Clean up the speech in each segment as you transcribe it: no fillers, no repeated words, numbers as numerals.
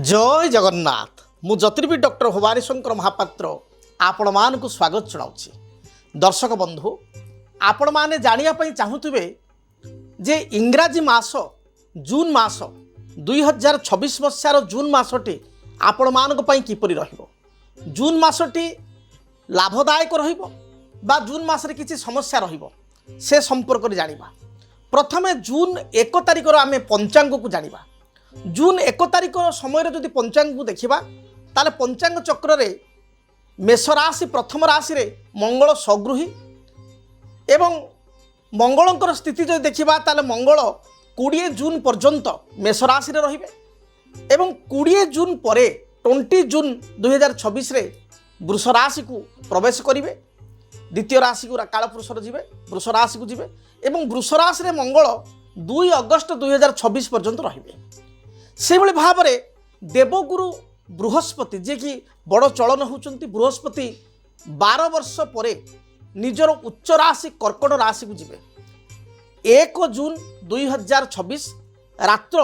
जय जगन्नाथ मु ज्योतिर्विद डॉक्टर भवानी शंकर महापात्र आपण मानक स्वागत जनाऊँगी। दर्शक बंधु आपण माने जानिया पई चाहुथिबे जे इंग्राजी मास जून मास 2026 मसीहार जून मासटी आपण मानक पई किपरि रहिबो। जून मासटी लाभदायक रहिबो बा जून मासरे किछि समस्या रहिबो से संपर्क रे जानिबा। प्रथमे जून 1 तारिख रो आमे पंचांग को जानिबा। जून 1 तारिख समय जदि पंचांग को देखा ताले पंचांग चक्र रे मेष राशि प्रथम राशि रे मंगल सगृही एवं मंगलंकर स्थिति जो देखा ताले मंगल 20 जून पर्यंत मेष राशि रे रहिबे एवं 20 जून परे 20 जून 2026 रे वृष राशि को प्रवेश करिवे। द्वितीय राशि को कालपुरुषर जीवे वृष राशि को जीवे एवं वृष राशि रे मंगल 2 अगस्त 2026 पर्यंत रहिबे। से भाई भाव में देवगुरु बृहस्पति जे कि बड़ चलन होती बृहस्पति 12 वर्ष पर निजर उच्च राशि कर्कट राशि को जीवे। 1 जून 2026 रात्र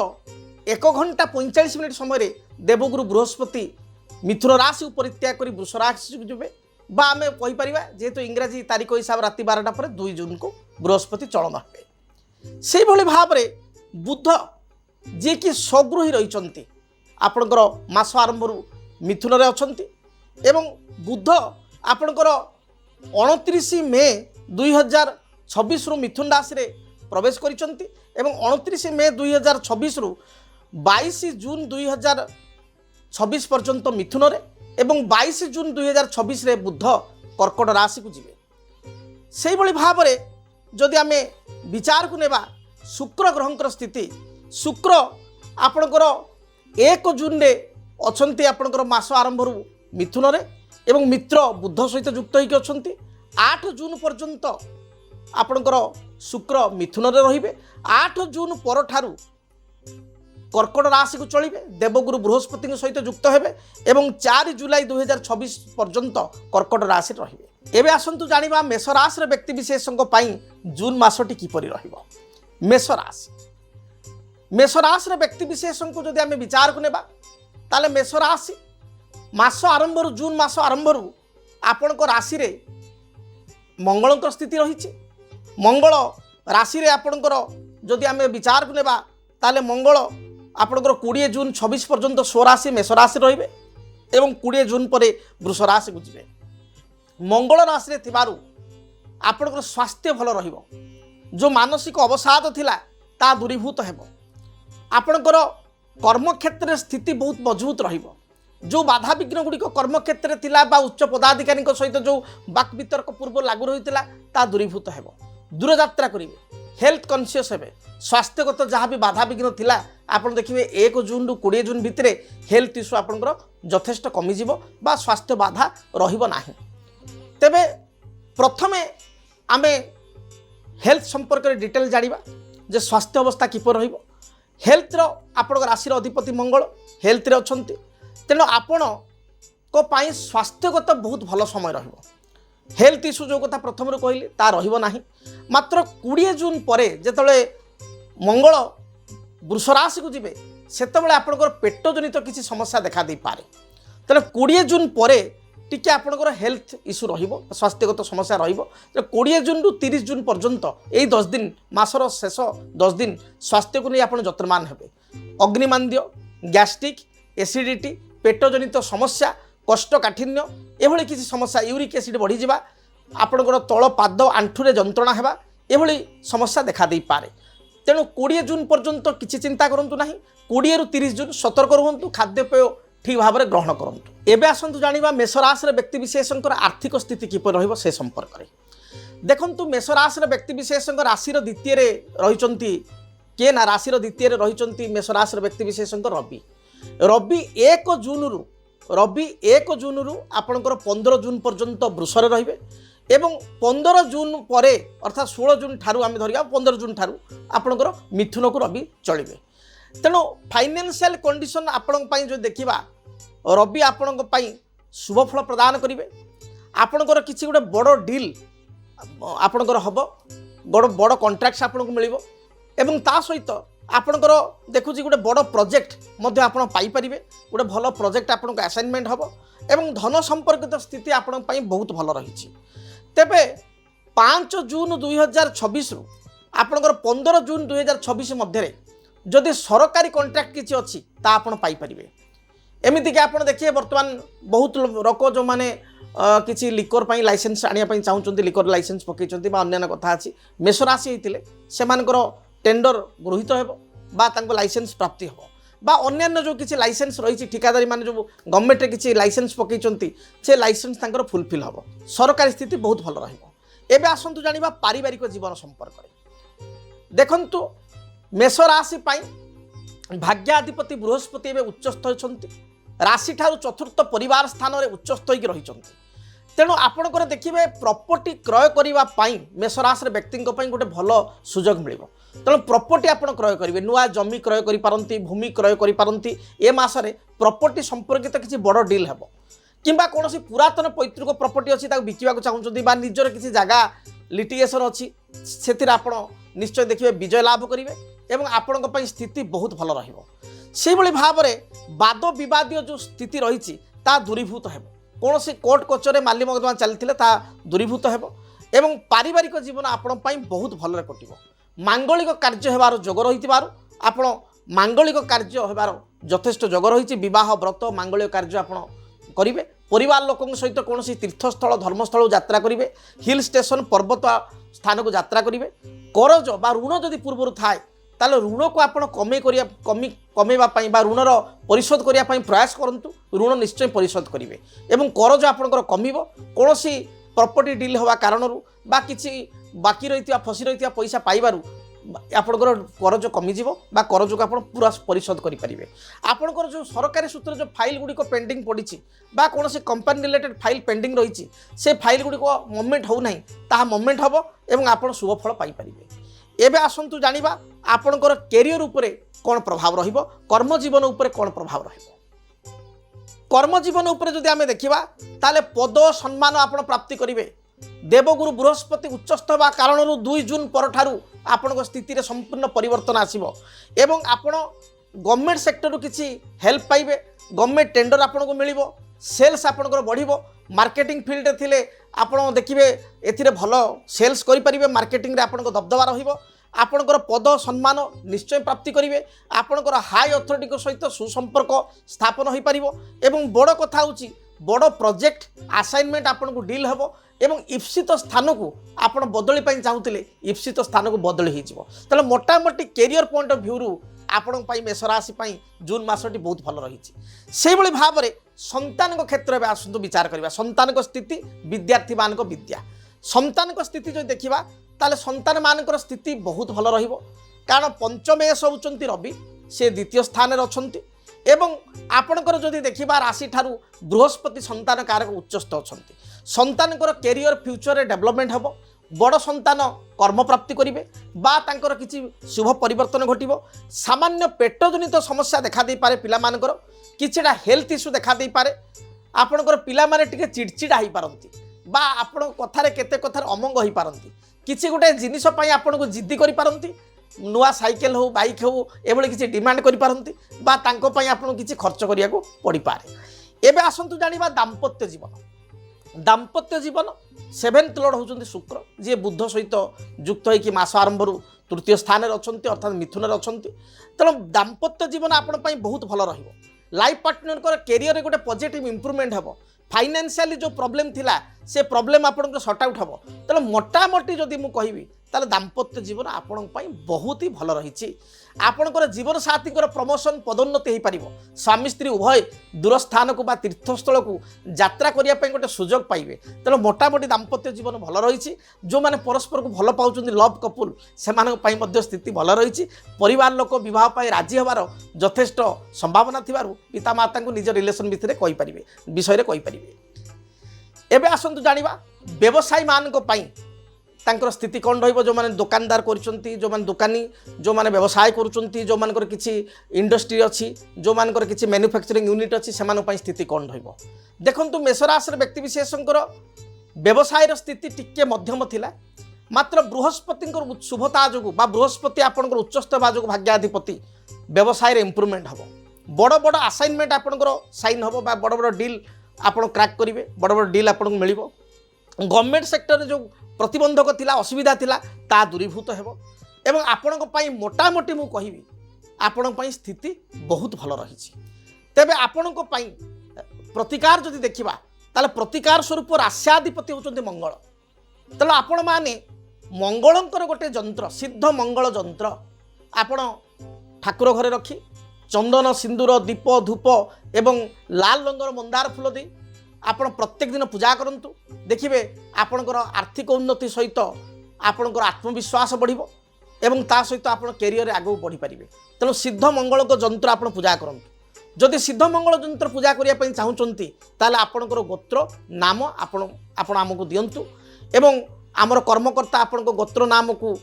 1 घंटा 45 मिनिट समय देवगुरु बृहस्पति मिथुन राशि को परित्याग कर वृष राशि को जीवे बा आम कहीपर जेहेतु इंग्राजी तारीख हिसाब राति 12टा पर 2 जून को बृहस्पति चलन हे। से भाई भाव में बुध जे कि सगृही रही आपणकर मास आरंभ मिथुन रे अछंती एवं बुध आपणकर 29 मे 2026 रु मिथुन राशि रे प्रवेश करिसंती एवं 29 मे 2026 रु 22 जून 2026 पर्यंत मिथुन रे एवं 22 जून 2026 रे बुध कर्कट राशि को जीवे। से भली भाव में जदि आमे विचार को नेबा शुक्र ग्रहंकर स्थिति शुक्र आपणकर 1 जून रे अछंती आपणकर मास आरंभ मिथुन रे एवं मित्र बुध सहित युक्त होइके अछंती। 8 जून पर्यंत आपणकर शुक्र मिथुन रे रहिबे। 8 जून पर ठारू कर्कट राशि को चलिबे देवगुरु बृहस्पति सहित युक्त हेबे एवं 4 जुलाई 2026 पर्यंत कर्कट राशि रहिबे। एबे आसंतु जानिबा मेष राशि रे व्यक्ति विशेषଙ୍କ ପାଇଁ जून मासटी किपरि रहिबो। मेष राशि व्यक्ति विशेष को जदि आम विचार को नेबा ताले मेष राशि मास आरंभ जून मास आरंभ आपण राशि रे मंगलंकर स्थिति रही। मंगल राशि रे आपणकर जदि आम विचार को नेबा ताले मंगल आपणकर 20 जून 26 पर्यंत स्वराशि मेष राशि रहिबे एवं 20 जून पर वृष राशि को जीवे। मंगल राशि रे थिबारु आपणकर स्वास्थ्य भल रहिबो। जो मानसिक अवसाद थिला ता दूरीभूत हेबो। आपणकर कर्मक्षेत्र स्थिति बहुत मजबूत रहिबो। जो बाधा विघ्न गुड़िक कर्मक्षेत्र थिला बा उच्च पदाधिकारी सहित जो वाक वितर्क पूर्व लागू रही ता दूरीभूत हेबो। दूर यात्रा करेंगे हेल्थ कॉन्शियस हेबे। स्वास्थ्यगत जहाँ भी बाधा विघ्न थिला आपन देखिए 1 जून रु 20 जून भितर हेल्थ इश्यू आपणकर यथेष्ट कमिजिवो बा स्वास्थ्य बाधा रहिबो नाही। तेबे प्रथमे आमे हेल्थ संपर्क में डिटेल जानिबा जे स्वास्थ्य अवस्था किपर रहिबो। हेल्थ रो आपण राशि अधिपति मंगल हेल्थ रे अछंती तेणु आपण को पाई स्वास्थ्यगत बहुत भल समय रहिबो। हेल्थ इश्यू जो कथा प्रथम कहली ता रहिबो नाही। मात्र 20 जून पर जेतले मंगल वृष राशि को जीवे सेतबेले आपणकर पेट जनित किसी समस्या देखा दे पारे। तेणु 20 जून पर टिके आपणकर हेल्थ इश्यू रहिबो स्वास्थ्यगत समस्या रहिबो। 20 जून रु 30 जून पर्यंत यही 10 दिन मासर शेष 10 दिन स्वास्थ्य को नहीं आप जत्नमान हेबे। अग्निमांद्य गैस्ट्रिक एसिडिटी पेट जनित समस्या कोष्ठकाठिन्य एभली किसी समस्या यूरिक एसिड बढ़ी जावा आपणकर तल पाद आंठुरे जंत्रणा हेबा एभली समस्या देखा दे पारे। तेणु 20 जून पर्यंत किसी चिंता करंतु नाही। 20 रु 30 जून सतर्क रुहंतु खाद्यपेय ठीक भाव में ग्रहण करंतु। एबे आसंतु जानिबा मेष राशि रे व्यक्ति विशेषंकर आर्थिक स्थिति किपर रहिबो से संपर्क रे। देखंतु मेष राशि रे व्यक्ति विशेषंकर राशि रो द्वितीय रे रहिचंती के ना राशि रो द्वितीय रे रहिचंती मेष राशि रे व्यक्ति विशेषंकर रवि। रवि 1 जून रु आपणकर 15 जून पर्यंत वृष रे रहिबे एवं 15 जून परे अर्थात 16 जून ठारू आम धरिया 15 जून ठारू आपणकर मिथुन को रवि चलिबे। तेणु फाइनेंशियल कंडीशन आपण जो देखा रवि आपण शुभ फल प्रदान करेंगे। आपणकर किसी गोटे बड़ डील आपणकर हम बड़ बड़ कंट्राक्ट्स आपको मिल एवं ता सहित आपणकर देखुची गोटे बड़ प्रोजेक्ट मध्य आपण पाइपारे गोटे भल प्रोजेक्ट आपन को असाइनमेंट हम एवं धन संपर्कित स्थिति आपण बहुत भल रही। तेबे 5 जून 2026 रु आपणकर 15 जून 2026 मध्य जदि सरकारी कॉन्ट्रैक्ट किसी अच्छी ता आपण पाइपारे। एमती कि आप देखिए बर्तमान बहुत लोक जो मैंने किसी लिकर लाइसेंस आने चाहते लिकर लाइसेंस पकई अन्य कथा अच्छी मेष राशि होते से टेंडर गृहीत हो लाइसेंस प्राप्ति हो बा अन्य जो किसी लाइसेंस रही ठिकादारी माने जो गवर्नमेंट किसी लाइसेंस पकई से लाइसेंस फुलफिल हम सरकारी स्थिति बहुत भल रही। आसतु जाना पारिवारिक जीवन संपर्क देखु मेष राशि भाग्याधिपति बृहस्पति एवं उच्चस्थ होती राशि ठारू चतुर्थ परिवार स्थान में उच्चस्थ होकर रही। तेणु आपणकर देखिए प्रॉपर्टी क्रय करने मेष राशि व्यक्ति गोटे भल सुजोग मिल तेणु प्रॉपर्टी आप क्रय करेंगे नुआ जमी क्रय करपारती भूमि क्रय करपारती ए मासरे प्रॉपर्टी संपर्कित किसी बड़ डील हे कि कौन पुरातन पैतृक प्रॉपर्टी अच्छी बिकवा चाहते निजर किसी जगह लिटिगेशन अच्छी से निश्चय देखिए विजय लाभ करेंगे एवं आपण स्थिति बहुत भल रही भाव में वाद विवाद जो स्थिति रही दूरीभूत हो कौन कोर्ट कचरे माली मकदमा चलते दूरीभूत हो एवं पारिवारिक जीवन आपण बहुत भल कटिव। मांगलिक कार्य होबार जोग रही आप मांगलिक कार्य होबार यथेष्ट जोग रही विवाह व्रत मांगलिक कार्य आप करेंगे परिवार लोक सहित कौन तीर्थस्थल धर्मस्थल यात्रा करेंगे हिल स्टेशन पर्वत स्थान को यात्रा करेंगे करज बा ऋण जदि पूर्व थाए ताले ऋण को आप कमेवाई ऋणर परिशोध करने प्रयास करूँ ऋण निश्चय परिशोध करेंगे एवं करज आपंकर कम कौन प्रॉपर्टी डील हवा कारण बा किसी बाकी रही फसी रही पैसा पाइबारू आपंकर करज कमिज बा करज को आप पूरा परिशोध करेंगे। आपंकर जो सरकारी सूत्र जो फाइल गुड़िक पेंडिंग पड़ी कौन कंपनी रिलेटेड फाइल पेंडिंग रही से फाइल गुड़िक मोमेंट होना ताहा मोमेंट हम एवं आप शुभफल पाइपर। एबे आसतु जानिबा आपणकर कैरियर उपरे कौन प्रभाव रहिबो कर्मजीवन उपरे कौन प्रभाव रहिबो। कर्मजीवन उपरे जदि आमे देखिबा ताले पद सम्मान आपण प्राप्ति करिवे देवगुरु बृहस्पति उच्चस्थ होगा कारण 2 जून पर ठारू आपण स्थिति रे संपूर्ण परिवर्तन आसीबो एवं आपण गवर्नमेंट सेक्टर किसी हेल्प पाइबे गवर्नमेंट टेंडर आपण को मिलिबो सेल्स आपणकर बढ़िबो मार्केटिंग फील्ड थिले आपण देखिबे एथिरे भल सेल्स करि परिबे मार्केटिंग रे आपण को दबदबा रहिबो आपणकर पद सम्मान निश्चय प्राप्ति करेंगे आपणकर हाई अथॉरिटी सहित सुसंपर्क स्थापन हो पारिबो एवं बड़ कथा होची बड़ प्रोजेक्ट असाइनमेंट आपन को डील हेबो एवं इप्सित स्थान को आपण बदली पाई चाहूतिले इप्सित स्थान को बदली हो जिवो तले मोटामोटी कैरियर पॉइंट ऑफ व्यू रु आपण पाई मेष राशि पाई जून मासटी बहुत भल रही से भली भाव में संतान क्षेत्र में आसतु विचार करबा संतान स्थिति विद्यार्थी मान विद्या संतान स्थिति जो देखा ताले संतान मानकर स्थिति बहुत भल रहिबो कारण पंचमेश होउचंती रवि से द्वितीय स्थान रे अछंती एवं आपणकर जदि देखिबा राशि ठारू बृहस्पति संतान कारक उच्चस्थ अछंती संतानकर कैरियर फ्यूचर रे डेवलपमेंट हेबो बड़ संतान कर्म प्राप्ति करेंगे बा तांकर किछि शुभ परिवर्तन घटिबो सामान्य पेटजनित समस्या देखा दे पारे पिला मानकर किछिटा हेल्थ इश्यू देखा दे पारे आपणकर पिला माने टिके चिड़चिड़ा हो पारंती बा आपण कथारे केते कथार अमंग हो पारंती किसी गोटे जिनिस पई आपण को जिद्दी करि पारंती नुआ साइकेल हो बाइक हो एभली किसी डिमांड करि पारंती बा तांको पई आपण किछि खर्च करिया को पड़ी पारे। एबे आसंतु जानिबा दाम्पत्य जीवन 7th लॉर्ड होउचंती शुक्र जे बुध सहित युक्त होइकि मास आरंभ रु तृतीय स्थान रे अछंती अर्थात मिथुन रे अछंती तेणु दाम्पत्य जीवन आपण पई बहुत भल रहिबो लाइफ पार्टनर को कैरियर रे गोटे पॉजिटिव इंप्रूवमेंट हेबो फाइनेंशियली जो प्रॉब्लम थिला से प्रॉब्लम आपण को सॉर्ट आउट हेबो तेणु मोटामोटी जदि मु कहिबी ताले दाम्पत्य जीवन आपण पई बहुत ही भल रही आपणकर जीवन साथी प्रमोशन पदोन्नति हो पार स्वामी स्त्री उभय दूर स्थान को तीर्थस्थल को यात्रा करने गोटे सुजोग पाइबे तेणु मोटामोटी दाम्पत्य जीवन भल रही जो मैंने परस्पर को भल पाँच लव कपुल से स्थिति भल रही परिवार लोक बह राजी हबार यथेष्ट संभावना थी पिता माता को निज रिलेशन भितर विषय कहीपर। एबे आसतु जानिबा व्यवसायी मान तांकर स्थिति कौन रहिबो जो माने दुकानदार करछंती जो माने दुकानी जो माने व्यवसाय करछंती जो मानकर किछि इंडस्ट्री अछि जो मानकर किछि मैन्युफैक्चरिंग यूनिट अछि सेमान पई स्थिति कौन रहिबो देखंतु मेष राशि व्यक्ति विशेषकर व्यवसाय स्थिति टिके मध्यम थिला मात्र बृहस्पति शुभता जो बृहस्पति आपंकर उच्चस्थ बा जो भाग्याधिपति व्यवसाय इम्प्रुवमेंट हम बड़ बड़ असाइनमेंट आपंकर साइन हम बड़ बड़ डील आप क्रैक करेंगे बड़ बड़ डील आपको मिल गवर्नमेंट सेक्टर जो प्रतिबंधक थिला असुविधा थिला ता दूरीभूत हेबो एवं आपणक पई मोटामोटी मु कहिबी आपणक पई स्थिति बहुत भल रही तेबे आपणक पई प्रतिकार जदि देखिबा ताले प्रतिकार स्वरूप रास्याधिपति होचंती मंगल तेल आपण माने मंगलंकर गोटे जंत्र सिद्ध मंगल जंत्र आपण ठाकुर घरे रखी चंदन सिंदूर दीप धूप एवं लाल रंगर मंदार फूल दे आपण प्रत्येक दिन पूजा करंतु देखिबे आपणकर आर्थिक उन्नति सहित आपणकर आत्मविश्वास बढ़िबो एवं ता सहित आपण कैरियर आगु बढ़ी पारिबे तेणु सिद्ध मंगल को जंत्र आपण पूजा करंतु जदि सिद्ध मंगल जंत्र पूजा करिया पई चाहुचंती ताले आपणकर गोत्र नाम आपण आमको दियंतु एवं आमर कर्मकर्ता आपणको गोत्र नाम को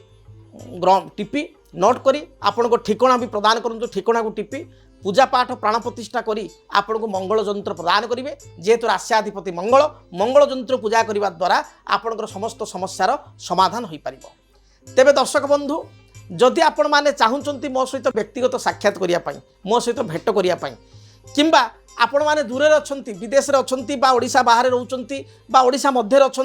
टिपि नोट करी आपण को ठिकाना भी प्रदान करंतु ठिकाना को टिपि पूजा पाठ प्राण प्रतिष्ठा करी आपण को मंगल जंत्र प्रदान करेंगे जेहेतु रास्याधिपति मंगल मंगल जंत्र पूजा करने द्वारा आपणकर समस्त समस्यार समाधान हो पार तेरे दर्शक बंधु जदि आपण मैंने चाहूँगी मो सहित व्यक्तिगत साक्षात करने मो सहित भेट करने किंबा आपण मैंने दूर अच्छा विदेश अच्छा ओडिशा बाहर रोचंती ओडिशा मध्य अच्छा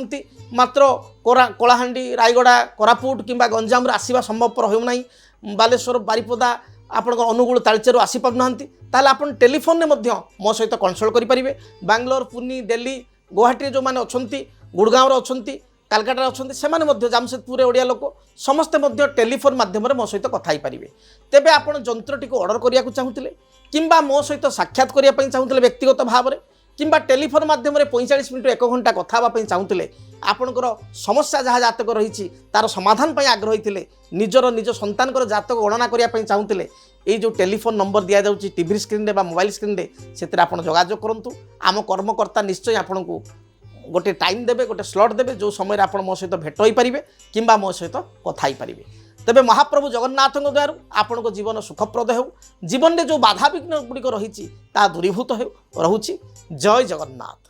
मात्र कलाहांडी रायगड़ा कोरापुट किंबा गंजाम आसवा संभवपर होना बालेश्वर बारिपदा आपण अनुगुल तालचेर आसी पाना ताल आप टेलीफोन में मो सहित कनसल्ट करेंगे बांग्लोर पुनी दिल्ली गुवाहाटी जो मैंने अच्छा गुड़गाँव अच्छा कालकाटा अच्छा से जामशेदपुर ओडिया लोक समस्ते टेलीफोन मध्यम मो सहित कथा पारे तेबे आप जंत्रटी ऑर्डर करने को चाहूले किंबा मो सहित साक्षात करने चाहूले व्यक्तिगत भाव में किंबा टेलीफोन मध्यम 45 मिनिट 1 घंटा कथा हाँपाई चाहूले आपणकर समस्या जहाँ जातक रही तार समाधान पर आग्रही थे निज संतान जातक गणना करने चाहूले ये जो टेलीफोन नंबर दि जाऊँगी टीवी स्क्रीन रे मोबाइल स्क्रीन रे से जोगाजोग करूँ आम कर्मकर्ता निश्चय आपन को गोटे टाइम देवे गोटे स्लॉट देवे जो समय आप मो सहित भेट हो पारे किंबा मो सहित कथा पारे तेबे महाप्रभु जगन्नाथ द्वारा आपण को जीवन सुखप्रद हो जीवन में जो बाधा विघ्न गुड़िक रही दूरीभूत हो रोचे जय जगन्नाथ।